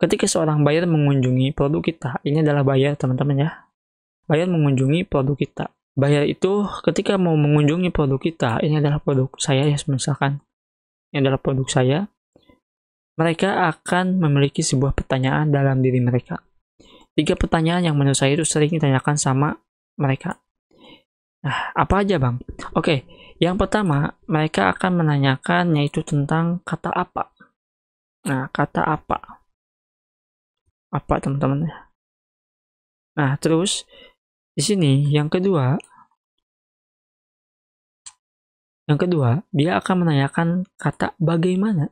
ketika seorang buyer mengunjungi produk kita, ini adalah buyer teman-teman ya. Buyer mengunjungi produk kita. Buyer itu ketika mau mengunjungi produk kita, ini adalah produk saya ya, misalkan ini adalah produk saya, mereka akan memiliki sebuah pertanyaan dalam diri mereka. 3 pertanyaan yang menurut saya itu sering ditanyakan sama mereka. Nah, apa aja bang? Oke, yang pertama, mereka akan menanyakan yaitu tentang kata apa. Nah, kata apa? Apa teman-teman? Nah, terus di sini yang kedua, dia akan menanyakan kata bagaimana.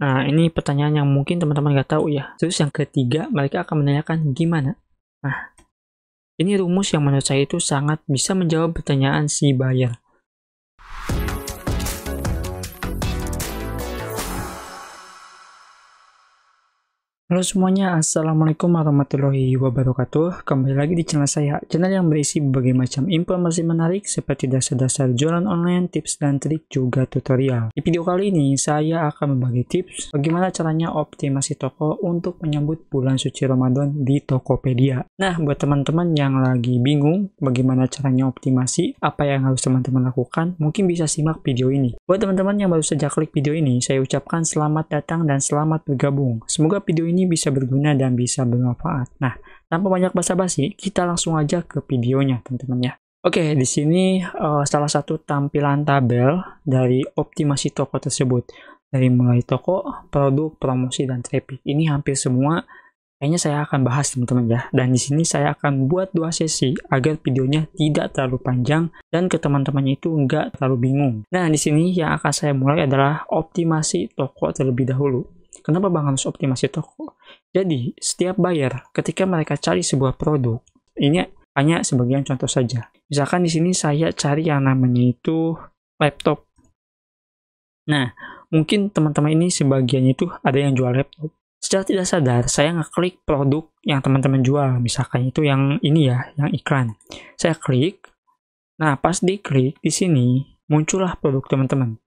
Nah, ini pertanyaan yang mungkin teman-teman nggak tahu ya. Terus yang ketiga, mereka akan menanyakan gimana. Nah, ini rumus yang menurut saya itu sangat bisa menjawab pertanyaan si buyer. Halo semuanya, Assalamualaikum warahmatullahi wabarakatuh. Kembali lagi di channel saya, channel yang berisi berbagai macam informasi menarik seperti dasar-dasar jualan online, tips dan trik, juga tutorial. Di video kali ini, saya akan membagi tips bagaimana caranya optimasi toko untuk menyambut bulan suci Ramadan di Tokopedia. Nah, buat teman-teman yang lagi bingung bagaimana caranya optimasi, apa yang harus teman-teman lakukan, mungkin bisa simak video ini. Buat teman-teman yang baru saja klik video ini, saya ucapkan selamat datang dan selamat bergabung. Semoga video ini bisa berguna dan bisa bermanfaat. Nah, tanpa banyak basa-basi, kita langsung aja ke videonya, teman-teman ya. Oke, di sini salah satu tampilan tabel dari optimasi toko tersebut. Dari mulai toko, produk, promosi, dan traffic. Ini hampir semua kayaknya saya akan bahas, teman-teman ya. Dan di sini saya akan buat 2 sesi agar videonya tidak terlalu panjang dan ke teman-temannya itu nggak terlalu bingung. Nah, di sini yang akan saya mulai adalah optimasi toko terlebih dahulu. Kenapa bang harus optimasi toko? Jadi, setiap buyer ketika mereka cari sebuah produk, ini hanya sebagian contoh saja. Misalkan di sini saya cari yang namanya itu laptop. Nah, mungkin teman-teman ini sebagiannya itu ada yang jual laptop. Secara tidak sadar, saya ngeklik produk yang teman-teman jual. Misalkan itu yang ini ya, yang iklan. Saya klik. Nah, pas diklik di sini muncullah produk teman-teman.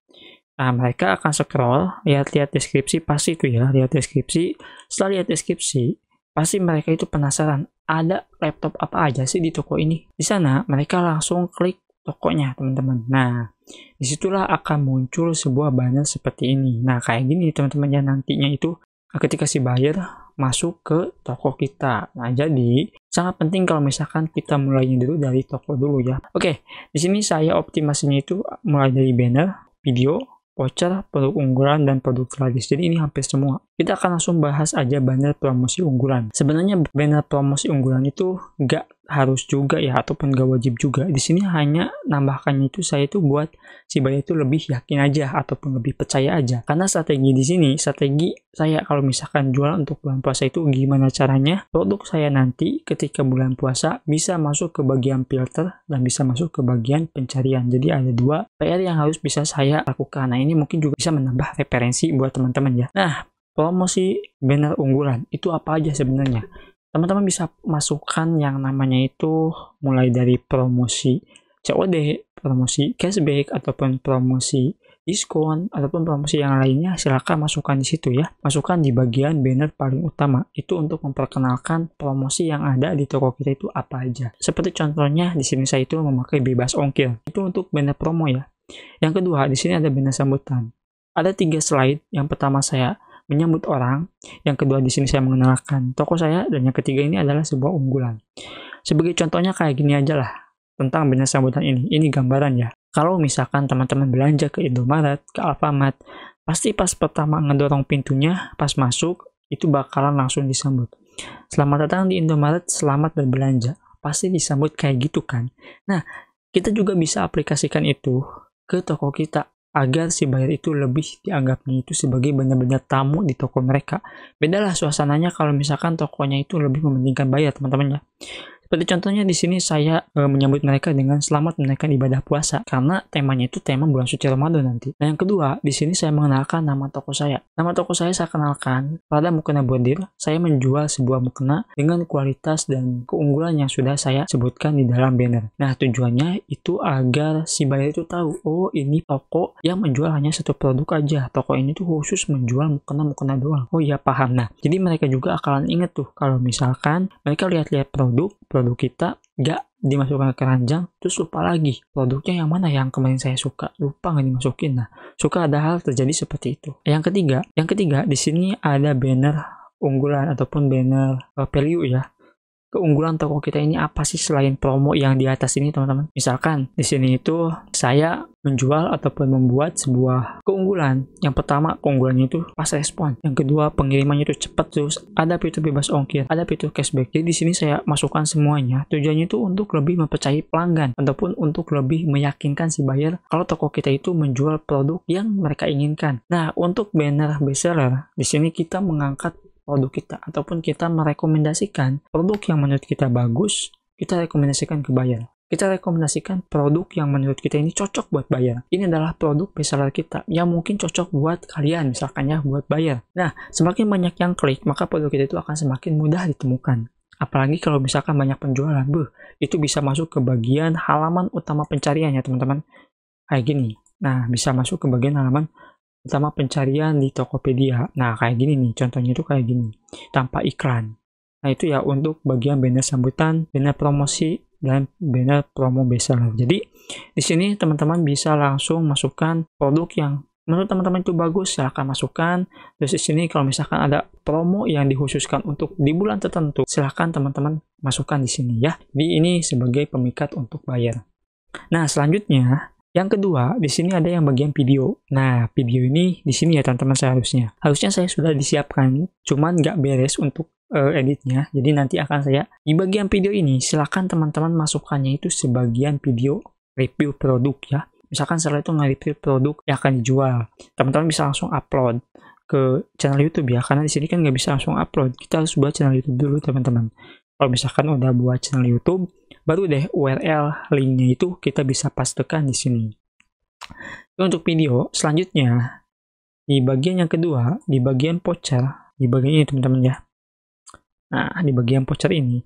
Nah, mereka akan scroll, lihat-lihat deskripsi, pasti itu ya, lihat deskripsi. Setelah lihat deskripsi, pasti mereka itu penasaran, ada laptop apa aja sih di toko ini. Di sana, mereka langsung klik tokonya, teman-teman. Nah, disitulah akan muncul sebuah banner seperti ini. Nah, kayak gini, teman-teman, ya nantinya itu ketika si buyer masuk ke toko kita. Nah, jadi sangat penting kalau misalkan kita mulainya dulu dari toko dulu ya. Oke, di sini saya optimasinya itu mulai dari banner, video, voucher, produk unggulan, dan produk gratis. Jadi ini hampir semua. Kita akan langsung bahas aja banner promosi unggulan. Sebenarnya banner promosi unggulan itu nggak harus juga ya, ataupun nggak wajib juga. Di sini hanya nambahkannya itu saya itu buat si buyer itu lebih yakin aja, ataupun lebih percaya aja. Karena strategi di sini, strategi saya kalau misalkan jual untuk bulan puasa itu gimana caranya produk saya nanti ketika bulan puasa bisa masuk ke bagian filter dan bisa masuk ke bagian pencarian. Jadi ada 2 PR yang harus bisa saya lakukan. Nah, ini mungkin juga bisa menambah referensi buat teman-teman ya. Nah, promosi banner unggulan itu apa aja sebenarnya? Teman-teman bisa masukkan yang namanya itu mulai dari promosi COD, promosi cashback, ataupun promosi diskon, ataupun promosi yang lainnya. Silakan masukkan di situ ya. Masukkan di bagian banner paling utama. Itu untuk memperkenalkan promosi yang ada di toko kita itu apa aja. Seperti contohnya di sini saya itu memakai bebas ongkir. Itu untuk banner promo ya. Yang kedua, di sini ada banner sambutan. Ada 3 slide. Yang pertama saya menyambut orang, yang kedua di sini saya mengenalkan toko saya, dan yang ketiga ini adalah sebuah unggulan. Sebagai contohnya kayak gini aja lah tentang banner sambutan ini. Ini gambaran ya. Kalau misalkan teman-teman belanja ke Indomaret, ke Alfamart, pasti pas pertama ngedorong pintunya, pas masuk itu bakalan langsung disambut. Selamat datang di Indomaret, selamat berbelanja. Pasti disambut kayak gitu kan. Nah, kita juga bisa aplikasikan itu ke toko kita, agar si buyer itu lebih dianggapnya itu sebagai benar-benar tamu di toko mereka. Bedalah suasananya kalau misalkan tokonya itu lebih mementingkan buyer, teman-teman ya. Seperti contohnya di sini saya menyambut mereka dengan selamat menaikkan ibadah puasa karena temanya itu tema bulan suci Ramadan nanti. Nah, yang kedua, di sini saya mengenalkan nama toko saya. Nama toko saya kenalkan pada Mukena Bordir. Saya menjual sebuah mukena dengan kualitas dan keunggulan yang sudah saya sebutkan di dalam banner. Nah, tujuannya itu agar si buyer itu tahu, oh ini toko yang menjual hanya satu produk aja. Toko ini tuh khusus menjual mukena doang. Oh iya, paham. Nah, jadi mereka juga akan inget tuh kalau misalkan mereka lihat-lihat produk kita nggak dimasukkan ke keranjang, terus lupa lagi produknya yang mana yang kemarin saya suka, lupa nggak dimasukin. Nah, suka ada hal terjadi seperti itu. Yang ketiga di sini ada banner unggulan ataupun banner value ya. Keunggulan toko kita ini apa sih selain promo yang di atas ini, teman-teman? Misalkan di sini itu saya menjual ataupun membuat sebuah keunggulan. Yang pertama, keunggulannya itu pas respon. Yang kedua, pengirimannya itu cepat, terus ada fitur bebas ongkir, ada fitur cashback. Jadi di sini saya masukkan semuanya. Tujuannya itu untuk lebih mempercayai pelanggan ataupun untuk lebih meyakinkan si buyer kalau toko kita itu menjual produk yang mereka inginkan. Nah, untuk banner bestseller, di sini kita mengangkat produk kita ataupun kita merekomendasikan produk yang menurut kita bagus, kita rekomendasikan ke buyer. Kita rekomendasikan produk yang menurut kita ini cocok buat buyer. Ini adalah produk bestseller kita yang mungkin cocok buat kalian, misalkan ya buat buyer. Nah, semakin banyak yang klik, maka produk kita itu akan semakin mudah ditemukan. Apalagi kalau misalkan banyak penjualan, itu bisa masuk ke bagian halaman utama pencarian ya teman-teman. Kayak gini. Nah, bisa masuk ke bagian halaman utama pencarian di Tokopedia. Nah, kayak gini nih, contohnya itu kayak gini, tanpa iklan. Nah, itu ya untuk bagian banner sambutan, banner promosi, dan banner promo bestseller. Jadi, di sini teman-teman bisa langsung masukkan produk yang menurut teman-teman itu bagus, silahkan masukkan. Terus di sini kalau misalkan ada promo yang dikhususkan untuk di bulan tertentu, silahkan teman-teman masukkan di sini ya. Jadi ini sebagai pemikat untuk buyer. Nah, selanjutnya yang kedua, di sini ada yang bagian video. Nah, video ini di sini ya teman-teman seharusnya. Harusnya saya sudah disiapkan, cuman nggak beres untuk editnya. Jadi nanti akan saya di bagian video ini, silakan teman-teman masukkannya itu sebagian video review produk ya. Misalkan setelah itu nge-review produk yang akan dijual, teman-teman bisa langsung upload ke channel YouTube ya. Karena di sini kan nggak bisa langsung upload. Kita harus buat channel YouTube dulu teman-teman. Kalau misalkan udah buat channel YouTube, baru deh URL linknya itu kita bisa pastekan di sini. Untuk video selanjutnya di bagian yang kedua, di bagian voucher, di bagian ini teman-teman ya. Nah, di bagian voucher ini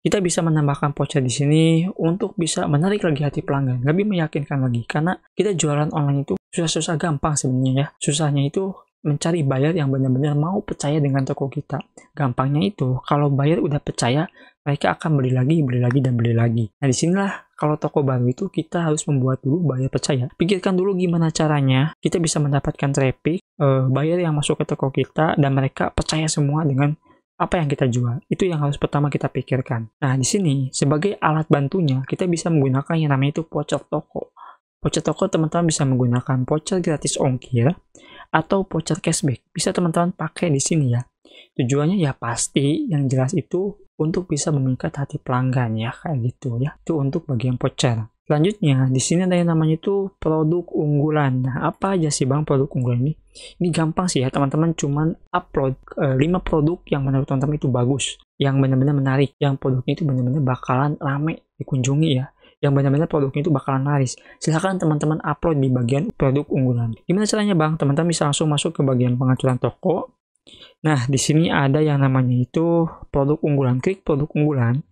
kita bisa menambahkan voucher di sini untuk bisa menarik lagi hati pelanggan, lebih meyakinkan lagi karena kita jualan online itu susah-susah gampang sebenarnya ya. Susahnya itu mencari buyer yang benar-benar mau percaya dengan toko kita. Gampangnya itu kalau buyer udah percaya, mereka akan beli lagi, dan beli lagi. Nah, disinilah kalau toko baru itu kita harus membuat dulu buyer percaya. Pikirkan dulu gimana caranya kita bisa mendapatkan traffic, buyer yang masuk ke toko kita, dan mereka percaya semua dengan apa yang kita jual. Itu yang harus pertama kita pikirkan. Nah, di sini sebagai alat bantunya, kita bisa menggunakan yang namanya itu voucher toko. Voucher toko teman-teman bisa menggunakan voucher gratis ongkir atau voucher cashback. Bisa teman-teman pakai di sini ya. Tujuannya ya pasti yang jelas itu untuk bisa memikat hati pelanggan ya, kayak gitu ya. Itu untuk bagian voucher. Selanjutnya, di sini ada yang namanya itu produk unggulan. Nah, apa aja sih Bang produk unggulan ini? Ini gampang sih ya, teman-teman cuman upload 5 produk yang menurut teman-teman itu bagus, yang benar-benar menarik, yang produknya itu benar-benar bakalan rame dikunjungi ya, yang benar-benar produknya itu bakalan laris. Silahkan teman-teman upload di bagian produk unggulan. Gimana caranya Bang? Teman-teman bisa langsung masuk ke bagian pengaturan toko. Nah, di sini ada yang namanya itu produk unggulan. Klik produk unggulan,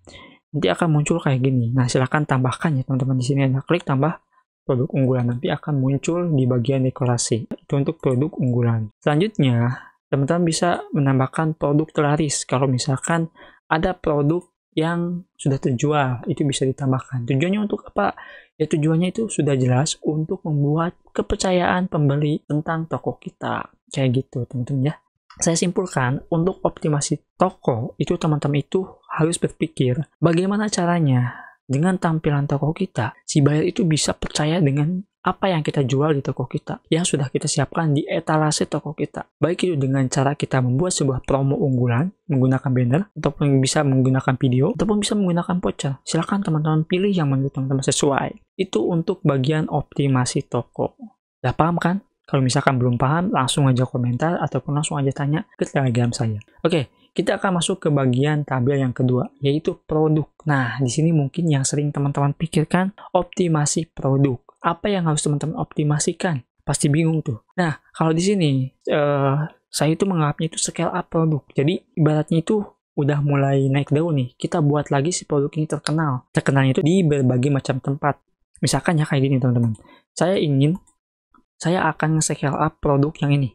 nanti akan muncul kayak gini. Nah, silahkan tambahkan ya teman-teman. Di sini ada klik tambah produk unggulan, nanti akan muncul di bagian dekorasi. Itu untuk produk unggulan. Selanjutnya, teman-teman bisa menambahkan produk terlaris. Kalau misalkan ada produk yang sudah terjual, itu bisa ditambahkan. Tujuannya untuk apa? Ya tujuannya itu sudah jelas untuk membuat kepercayaan pembeli tentang toko kita. Kayak gitu teman-teman ya. Saya simpulkan, untuk optimasi toko, itu teman-teman itu harus berpikir bagaimana caranya dengan tampilan toko kita, si buyer itu bisa percaya dengan apa yang kita jual di toko kita, yang sudah kita siapkan di etalase toko kita. Baik itu dengan cara kita membuat sebuah promo unggulan, menggunakan banner, ataupun bisa menggunakan video, ataupun bisa menggunakan voucher. Silahkan teman-teman pilih yang menurut teman-teman sesuai. Itu untuk bagian optimasi toko. Udah paham kan? Kalau misalkan belum paham, langsung aja komentar ataupun langsung aja tanya ke Telegram saya. Oke, kita akan masuk ke bagian tabel yang kedua, yaitu produk. Nah, di sini mungkin yang sering teman-teman pikirkan, optimasi produk. Apa yang harus teman-teman optimasikan? Pasti bingung tuh. Nah, kalau di sini, saya itu menganggapnya itu scale up produk. Jadi, ibaratnya itu udah mulai naik daun nih. Kita buat lagi si produk ini terkenal. Terkenalnya itu di berbagai macam tempat. Misalkan ya kayak gini, teman-teman. Saya akan scale up produk yang ini.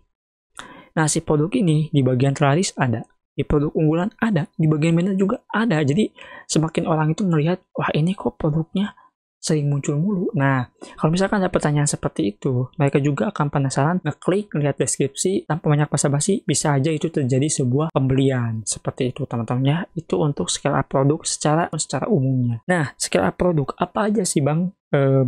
Nah, si produk ini di bagian terlaris ada. Di produk unggulan ada. Di bagian banner juga ada. Jadi, semakin orang itu melihat, wah ini kok produknya sering muncul mulu. Nah, kalau misalkan ada pertanyaan seperti itu, mereka juga akan penasaran, ngeklik, lihat deskripsi, tanpa banyak basa-basi, bisa aja itu terjadi sebuah pembelian. Seperti itu, teman-teman ya. Itu untuk scale up produk secara umumnya. Nah, scale up produk, apa aja sih, Bang?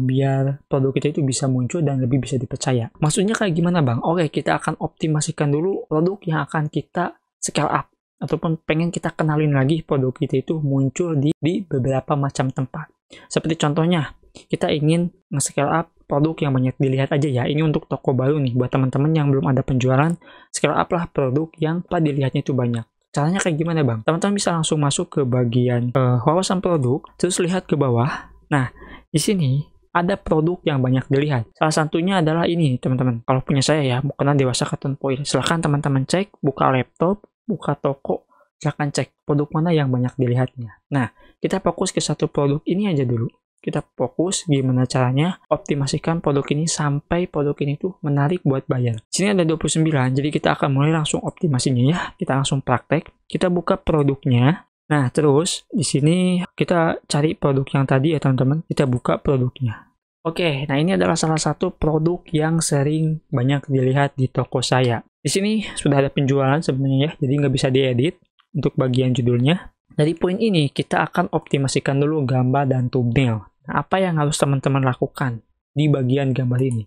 Biar produk kita itu bisa muncul dan lebih bisa dipercaya. Maksudnya kayak gimana, Bang? Oke, kita akan optimasikan dulu produk yang akan kita scale up. Ataupun pengen kita kenalin lagi produk kita itu muncul di beberapa macam tempat. Seperti contohnya, kita ingin nge-scale up produk yang banyak dilihat aja ya. Ini untuk toko baru nih, buat teman-teman yang belum ada penjualan, scale up lah produk yang dilihatnya itu banyak. Caranya kayak gimana, Bang? Teman-teman bisa langsung masuk ke bagian wawasan produk, terus lihat ke bawah. Nah, di sini ada produk yang banyak dilihat. Salah satunya adalah ini, teman-teman. Kalau punya saya ya, mukena dewasa cotton foil. Silahkan teman-teman cek, buka laptop, buka toko, silahkan cek produk mana yang banyak dilihatnya. Nah, kita fokus ke satu produk ini aja dulu. Kita fokus gimana caranya optimasikan produk ini sampai produk ini tuh menarik buat bayar. Di sini ada 29, jadi kita akan mulai langsung optimasinya ya. Kita langsung praktek. Kita buka produknya. Nah, terus di sini kita cari produk yang tadi ya, teman-teman. Kita buka produknya. Oke, nah ini adalah salah satu produk yang sering banyak dilihat di toko saya. Di sini sudah ada penjualan sebenarnya ya, jadi nggak bisa diedit untuk bagian judulnya. Dari poin ini, kita akan optimasikan dulu gambar dan thumbnail. Nah, apa yang harus teman-teman lakukan di bagian gambar ini?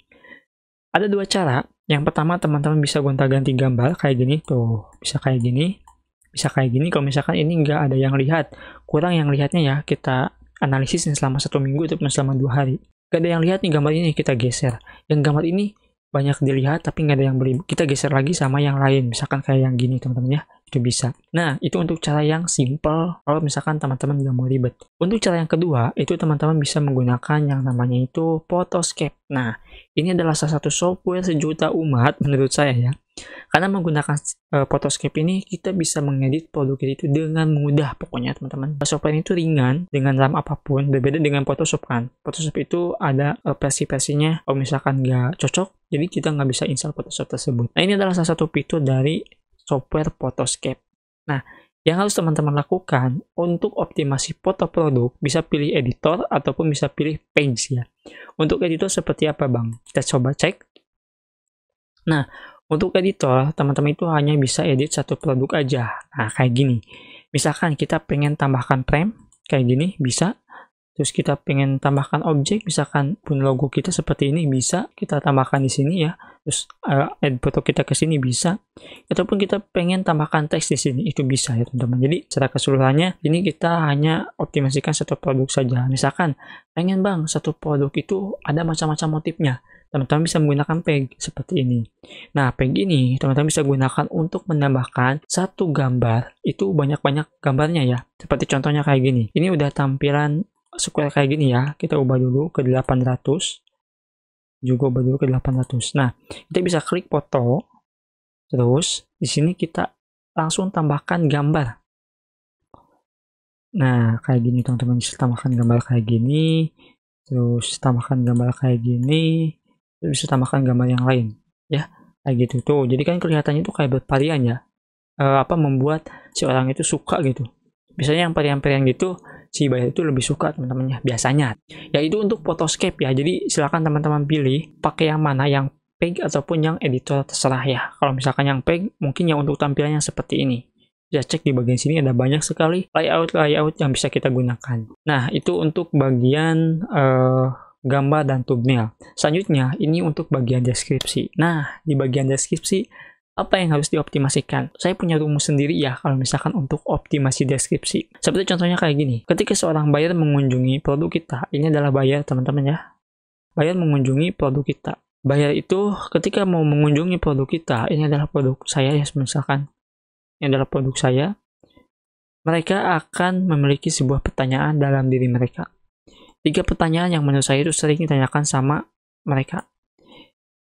Ada dua cara. Yang pertama, teman-teman bisa gonta-ganti gambar kayak gini, tuh. Bisa kayak gini, bisa kayak gini. Kalau misalkan ini nggak ada yang lihat, kurang yang lihatnya ya, kita analisis selama 1 minggu ataupun selama 2 hari. Nggak ada yang lihat nih gambar ini, kita geser. Yang gambar ini banyak dilihat tapi nggak ada yang beli, kita geser lagi sama yang lain, misalkan kayak yang gini teman-teman ya, itu bisa. Nah, itu untuk cara yang simple kalau misalkan teman-teman nggak mau ribet. Untuk cara yang kedua, itu teman-teman bisa menggunakan yang namanya itu Photoscape. Nah, ini adalah salah satu software sejuta umat menurut saya ya. Karena menggunakan Photoscape ini, kita bisa mengedit produk itu dengan mudah pokoknya teman-teman. Software itu ringan, dengan RAM apapun, berbeda dengan Photoshop kan. Photoshop itu ada versi-versinya, kalau misalkan nggak cocok, jadi kita nggak bisa install Photoshop tersebut. Nah, ini adalah salah satu fitur dari software Photoscape. Nah, yang harus teman-teman lakukan untuk optimasi foto produk, bisa pilih editor ataupun bisa pilih page ya. Untuk editor seperti apa, Bang? Kita coba cek. Nah, untuk editor, teman-teman itu hanya bisa edit satu produk aja. Nah, kayak gini. Misalkan kita pengen tambahkan frame, kayak gini, bisa. Terus kita pengen tambahkan objek, misalkan pun logo kita seperti ini, bisa. Kita tambahkan di sini ya. Terus add foto kita ke sini, bisa. Ataupun kita pengen tambahkan teks di sini, itu bisa ya teman-teman. Jadi, secara keseluruhannya, ini kita hanya optimasikan satu produk saja. Misalkan, pengen bang, satu produk itu ada macam-macam motifnya. Teman-teman bisa menggunakan peg seperti ini. Nah, peg ini teman-teman bisa gunakan untuk menambahkan satu gambar. Itu banyak-banyak gambarnya ya. Seperti contohnya kayak gini. Ini udah tampilan square kayak gini ya. Kita ubah dulu ke 800. Juga ubah dulu ke 800. Nah, kita bisa klik foto. Terus, di sini kita langsung tambahkan gambar. Nah, kayak gini teman-teman. Bisa tambahkan gambar kayak gini. Terus, tambahkan gambar kayak gini. Bisa tambahkan gambar yang lain ya, kayak gitu tuh. Jadi kan kelihatannya tuh kayak bervarian ya, membuat si orang itu suka gitu. Biasanya yang varian-varian gitu si buyer itu lebih suka teman-teman ya, biasanya ya. Itu untuk Photoscape ya. Jadi silakan teman-teman pilih pakai yang mana, yang peg ataupun yang editor, terserah ya. Kalau misalkan yang peg, mungkin yang untuk tampilannya seperti ini. Bisa cek di bagian sini, ada banyak sekali layout yang bisa kita gunakan. Nah, itu untuk bagian gambar dan thumbnail. Selanjutnya, ini untuk bagian deskripsi. Nah, di bagian deskripsi, apa yang harus dioptimasikan? Saya punya rumus sendiri ya, kalau misalkan untuk optimasi deskripsi. Seperti contohnya kayak gini. Ketika seorang buyer mengunjungi produk kita, ini adalah buyer teman-teman ya. Buyer mengunjungi produk kita. Buyer itu ketika mau mengunjungi produk kita, ini adalah produk saya ya misalkan. ini adalah produk saya, mereka akan memiliki sebuah pertanyaan dalam diri mereka. 3 pertanyaan yang menurut saya itu sering ditanyakan sama mereka.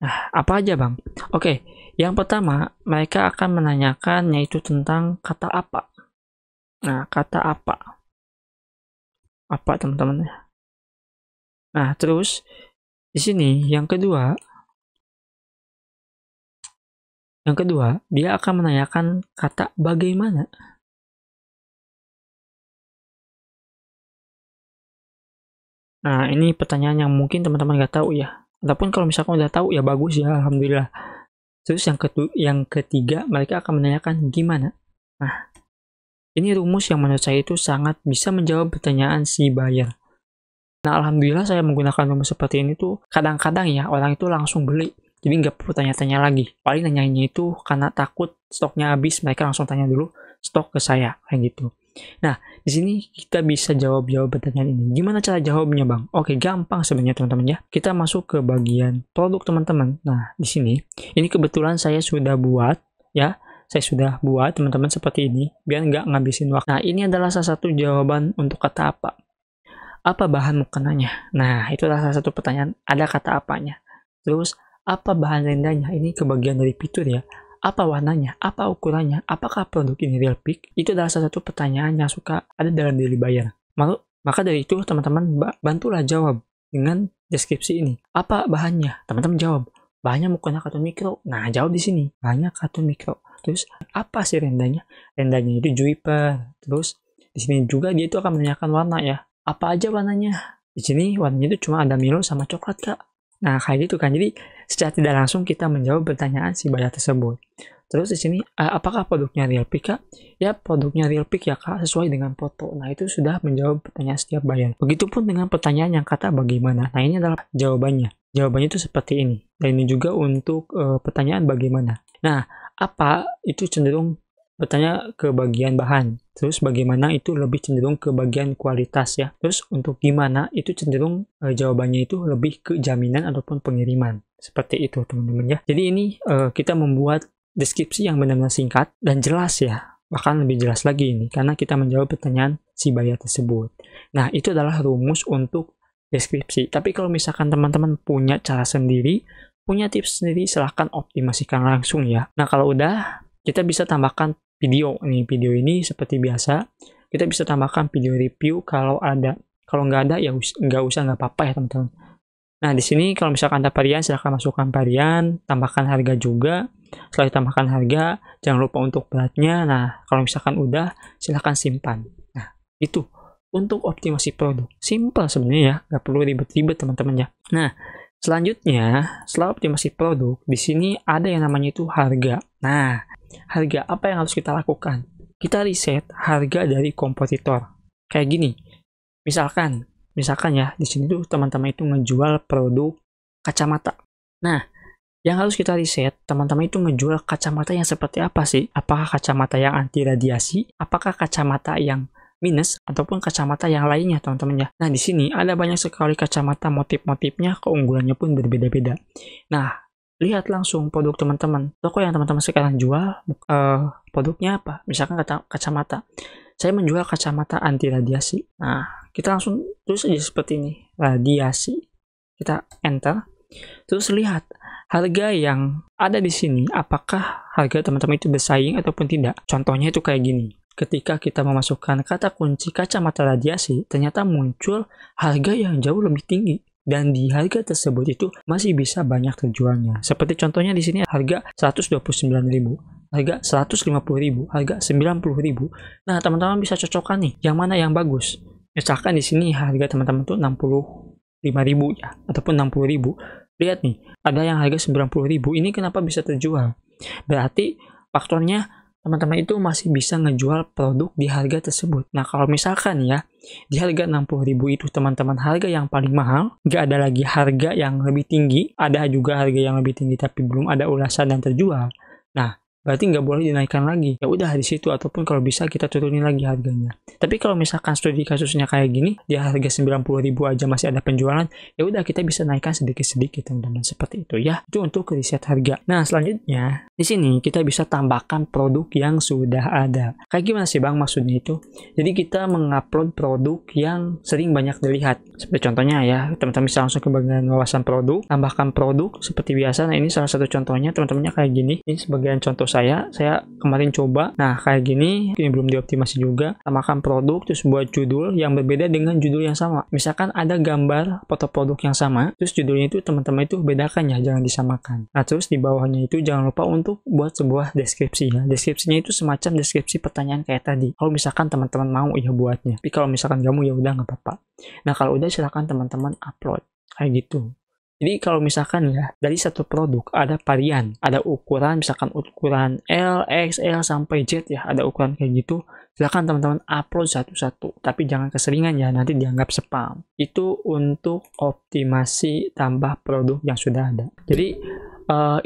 Nah, apa aja bang? Oke, yang pertama, mereka akan menanyakan yaitu tentang kata apa. Nah, kata apa? Apa teman-teman? Nah, terus di sini yang kedua, dia akan menanyakan kata bagaimana. Nah, ini pertanyaan yang mungkin teman-teman nggak tahu ya. Ataupun kalau misalkan udah tahu ya bagus ya, alhamdulillah. Terus yang ketiga, mereka akan menanyakan gimana. Nah, ini rumus yang menurut saya itu sangat bisa menjawab pertanyaan si buyer. Nah, alhamdulillah saya menggunakan rumus seperti ini tuh kadang-kadang ya orang itu langsung beli. Jadi nggak perlu tanya-tanya lagi. Paling nanyanya itu karena takut stoknya habis, mereka langsung tanya dulu stok ke saya, kayak gitu. Nah, di sini kita bisa jawab pertanyaan ini. Gimana cara jawabnya, Bang? Oke, gampang sebenarnya teman-teman ya. Kita masuk ke bagian produk teman-teman. Nah, di sini ini kebetulan saya sudah buat ya. Saya sudah buat teman-teman seperti ini biar nggak ngabisin waktu. Nah, ini adalah salah satu jawaban untuk kata apa. Apa bahan mukenanya? Nah, itu adalah salah satu pertanyaan. Ada kata apanya. Terus, apa bahan rendahnya? Ini ke bagian dari fitur ya. Apa warnanya? Apa ukurannya? Apakah produk ini real pick? Itu adalah salah satu pertanyaan yang suka ada dalam diri buyer. Maka dari itu teman-teman bantulah jawab dengan deskripsi ini. Apa bahannya? Teman-teman jawab. Bahannya mukena kartun mikro. Nah, jawab di sini. Bahannya kartun mikro. Terus apa sih rendahnya? Rendahnya itu Juiper. Terus di sini juga dia itu akan menanyakan warna ya. Apa aja warnanya? Di sini warnanya itu cuma ada Milo sama coklat, Kak. Nah, kayak gitu kan. Jadi, secara tidak langsung kita menjawab pertanyaan si buyer tersebut. Terus di sini, apakah produknya real pick, Kak? Ya, produknya real pick ya, Kak, sesuai dengan foto. Nah, itu sudah menjawab pertanyaan setiap buyer. Begitupun dengan pertanyaan yang kata bagaimana. Nah, ini adalah jawabannya. Jawabannya itu seperti ini. Dan ini juga untuk pertanyaan bagaimana. Nah, apa itu cenderung bertanya ke bagian bahan. Terus bagaimana itu lebih cenderung ke bagian kualitas ya. Terus untuk gimana itu cenderung jawabannya itu lebih ke jaminan ataupun pengiriman. Seperti itu teman-teman ya. Jadi ini kita membuat deskripsi yang benar-benar singkat dan jelas ya. Bahkan lebih jelas lagi ini karena kita menjawab pertanyaan si buyer tersebut. Nah, itu adalah rumus untuk deskripsi. Tapi kalau misalkan teman-teman punya cara sendiri, punya tips sendiri, silahkan optimasikan langsung ya. Nah, kalau udah kita bisa tambahkan video. Video ini seperti biasa, kita bisa tambahkan video review kalau ada. Kalau nggak ada, ya nggak usah, nggak apa-apa ya teman-teman. Nah, di sini kalau misalkan ada varian, silahkan masukkan varian, tambahkan harga juga. Setelah ditambahkan harga, jangan lupa untuk beratnya. Nah, kalau misalkan udah, silahkan simpan. Nah, itu untuk optimasi produk. Simple sebenarnya ya, nggak perlu ribet-ribet teman-teman ya. Nah, selanjutnya, setelah optimasi produk, di sini ada yang namanya itu harga. Nah, harga apa yang harus kita lakukan? Kita riset harga dari kompetitor. Kayak gini. Misalkan ya, di sini tuh teman-teman itu ngejual produk kacamata. Nah, yang harus kita riset, teman-teman itu ngejual kacamata yang seperti apa sih? Apakah kacamata yang anti radiasi? Apakah kacamata yang minus ataupun kacamata yang lainnya, teman-teman ya. Nah, di sini ada banyak sekali kacamata, motif-motifnya, keunggulannya pun berbeda-beda. Nah, lihat langsung produk teman-teman. Toko yang teman-teman sekarang jual, produknya apa? Misalkan kacamata. Saya menjual kacamata anti radiasi. Nah, kita langsung tulis aja seperti ini. Radiasi. Kita enter. Terus lihat harga yang ada di sini. Apakah harga teman-teman itu bersaing ataupun tidak? Contohnya itu kayak gini. Ketika kita memasukkan kata kunci kacamata radiasi, ternyata muncul harga yang jauh lebih tinggi. Dan di harga tersebut itu masih bisa banyak terjualnya. Seperti contohnya di sini harga 129.000, harga 150.000, harga 90.000. Nah, teman-teman bisa cocokkan nih, yang mana yang bagus. Misalkan di sini harga teman-teman tuh 65.000 ya, ataupun 60.000. Lihat nih, ada yang harga 90.000. Ini kenapa bisa terjual? Berarti faktornya teman-teman itu masih bisa ngejual produk di harga tersebut. Nah, kalau misalkan ya, di harga 60.000 itu teman-teman harga yang paling mahal, nggak ada lagi harga yang lebih tinggi, ada juga harga yang lebih tinggi tapi belum ada ulasan dan terjual. Nah, berarti nggak boleh dinaikkan lagi. Ya udah di situ, ataupun kalau bisa kita turunin lagi harganya. Tapi kalau misalkan studi kasusnya kayak gini, di harga 90.000 aja masih ada penjualan, ya udah kita bisa naikkan sedikit-sedikit teman-teman, seperti itu ya. Itu untuk riset harga. Nah, selanjutnya di sini kita bisa tambahkan produk yang sudah ada. Kayak gimana sih Bang maksudnya itu? Jadi kita mengupload produk yang sering banyak dilihat. Seperti contohnya ya, teman-teman bisa langsung ke bagian wawasan produk, tambahkan produk seperti biasa. Nah, ini salah satu contohnya, teman-temannya kayak gini. Ini sebagian contoh saya kemarin coba. Nah, kayak gini, ini belum dioptimasi juga. Tambahkan produk, terus buat judul yang berbeda dengan judul yang sama. Misalkan ada gambar foto produk yang sama, terus judulnya itu teman-teman itu bedakan ya, jangan disamakan. Nah, terus di bawahnya itu jangan lupa untuk buat sebuah deskripsi ya. Deskripsinya itu semacam deskripsi pertanyaan kayak tadi. Kalau misalkan teman-teman mau ya buatnya. Tapi kalau misalkan kamu ya udah nggak apa-apa. Nah, kalau udah silakan teman-teman upload kayak gitu. Jadi kalau misalkan ya, dari satu produk ada varian, ada ukuran, misalkan ukuran L, XL, sampai Z ya, ada ukuran kayak gitu, silakan teman-teman upload satu-satu, tapi jangan keseringan ya, nanti dianggap spam. Itu untuk optimasi tambah produk yang sudah ada. Jadi,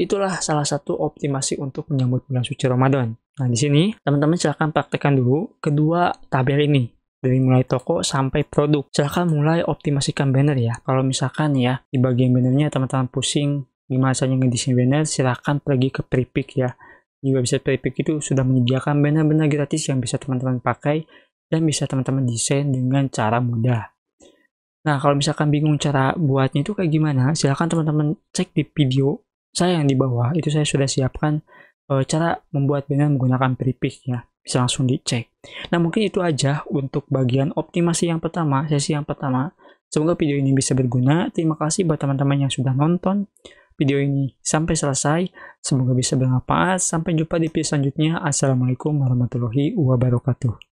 itulah salah satu optimasi untuk menyambut bulan suci Ramadan. Nah, di sini teman-teman silakan praktekkan dulu kedua tabel ini. Dari mulai toko sampai produk. Silahkan mulai optimasikan banner ya. Kalau misalkan ya, di bagian bannernya teman-teman pusing gimana caranya ngedesain banner, silahkan pergi ke Prepic ya. Di website Prepic itu sudah menyediakan banner-banner gratis yang bisa teman-teman pakai dan bisa teman-teman desain dengan cara mudah. Nah, kalau misalkan bingung cara buatnya itu kayak gimana, silahkan teman-teman cek di video saya yang di bawah. Itu saya sudah siapkan cara membuat banner menggunakan Prepic ya. Bisa langsung dicek. Nah, mungkin itu aja untuk bagian optimasi yang pertama, sesi yang pertama. Semoga video ini bisa berguna. Terima kasih buat teman-teman yang sudah nonton video ini sampai selesai. Semoga bisa bermanfaat. Sampai jumpa di video selanjutnya. Assalamualaikum warahmatullahi wabarakatuh.